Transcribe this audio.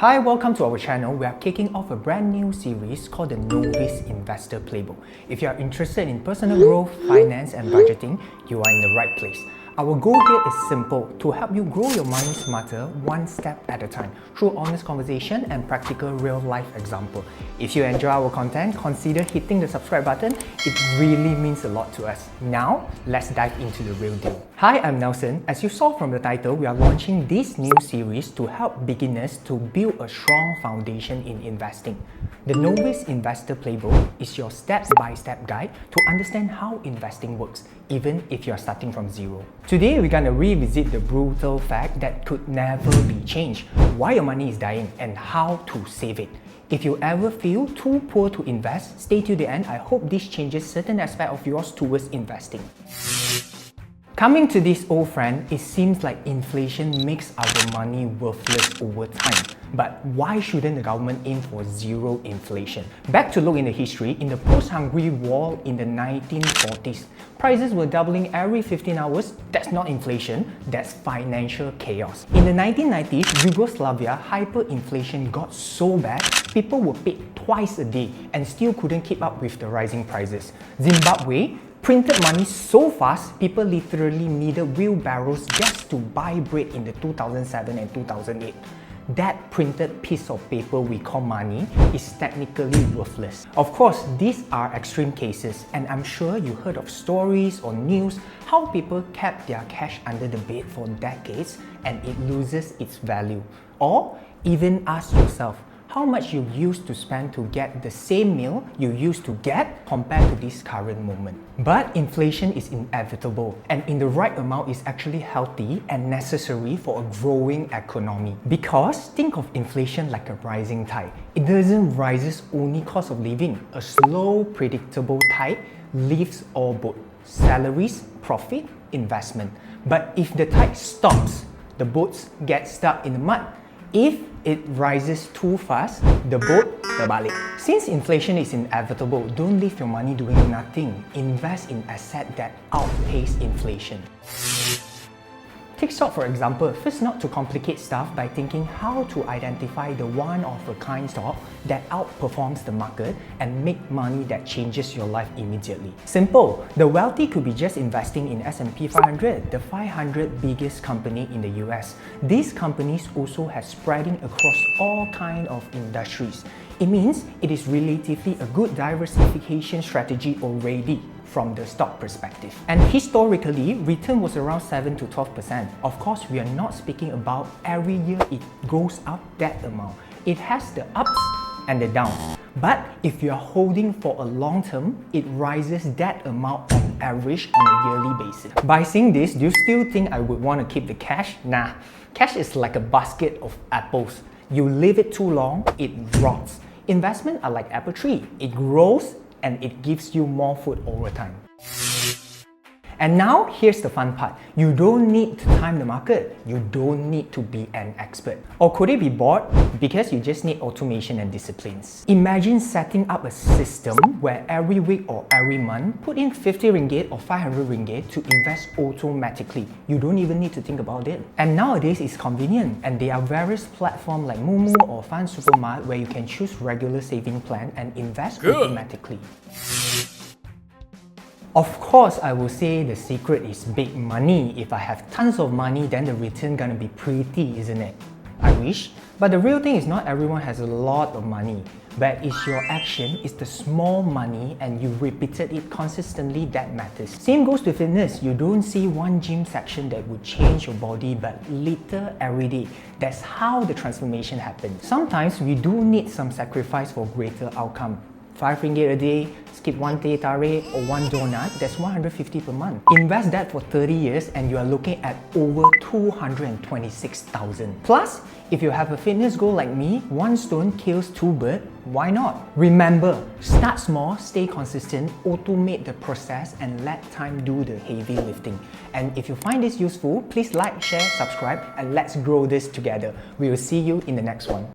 Hi, welcome to our channel. We are kicking off a brand new series called the Novice Investor Playbook. If you are interested in personal growth, finance and budgeting, you are in the right place. Our goal here is simple, to help you grow your money smarter one step at a time through honest conversation and practical real-life example. If you enjoy our content, consider hitting the subscribe button. It really means a lot to us. Now, let's dive into the real deal. Hi, I'm Nelson. As you saw from the title, we are launching this new series to help beginners to build a strong foundation in investing. The Novice Investor Playbook is your step-by-step guide to understand how investing works, even if you're starting from zero. Today, we're gonna revisit the brutal fact that could never be changed, why your money is dying, and how to save it. If you ever feel too poor to invest, stay till the end. I hope this changes certain aspect of yours towards investing. Coming to this old friend, it seems like inflation makes our money worthless over time. But why shouldn't the government aim for zero inflation? Back to look in the history, in the post-Hungary War in the 1940s, prices were doubling every 15 hours. That's not inflation, that's financial chaos. In the 1990s, Yugoslavia, hyperinflation got so bad, people were paid twice a day and still couldn't keep up with the rising prices. Zimbabwe printed money so fast, people literally needed wheelbarrows just to buy bread in the 2007 and 2008. That printed piece of paper we call money is technically worthless. Of course, these are extreme cases, and I'm sure you heard of stories or news how people kept their cash under the bed for decades and it loses its value. Or even ask yourself, how much you used to spend to get the same meal you used to get compared to this current moment. But inflation is inevitable, and in the right amount is actually healthy and necessary for a growing economy. Because think of inflation like a rising tide. It doesn't rise only cost of living. A slow, predictable tide lifts all boats: salaries, profit, investment. But if the tide stops, the boats get stuck in the mud. If it rises too fast, the boat terbalik. Since inflation is inevitable, don't leave your money doing nothing. Invest in assets that outpace inflation. Take stock, for example. First, not to complicate stuff by thinking how to identify the one-of-a-kind stock that outperforms the market and make money that changes your life immediately. Simple. The wealthy could be just investing in S&P 500, the 500 biggest company in the US. These companies also have spreading across all kinds of industries. It means it is relatively a good diversification strategy already from the stock perspective. And historically, return was around 7 to 12%. Of course, we are not speaking about every year it goes up that amount. It has the ups and the downs. But if you are holding for a long term, it rises that amount on average on a yearly basis. By saying this, do you still think I would want to keep the cash? Nah. Cash is like a basket of apples. You leave it too long, it rots. Investments are like apple tree. It grows and it gives you more food over time. And now, here's the fun part. You don't need to time the market. You don't need to be an expert. Or could it be bored? Because you just need automation and disciplines. Imagine setting up a system where every week or every month, put in 50 ringgit or 500 ringgit to invest automatically. You don't even need to think about it. And nowadays, it's convenient. And there are various platforms like Mumu or Fund Supermart where you can choose regular saving plan and invest automatically. Of course, I will say the secret is big money. If I have tons of money, then the return gonna be pretty, isn't it? I wish. But the real thing is not everyone has a lot of money. But it's your action, it's the small money and you repeated it consistently that matters. Same goes to fitness. You don't see one gym section that would change your body, but little every day. That's how the transformation happens. Sometimes we do need some sacrifice for greater outcome. 5 ringgit a day, skip one teh tarik or one donut, that's 150 per month. Invest that for 30 years and you are looking at over 226,000. Plus, if you have a fitness goal like me, one stone kills two birds, why not? Remember, start small, stay consistent, automate the process and let time do the heavy lifting. And if you find this useful, please like, share, subscribe and let's grow this together. We will see you in the next one.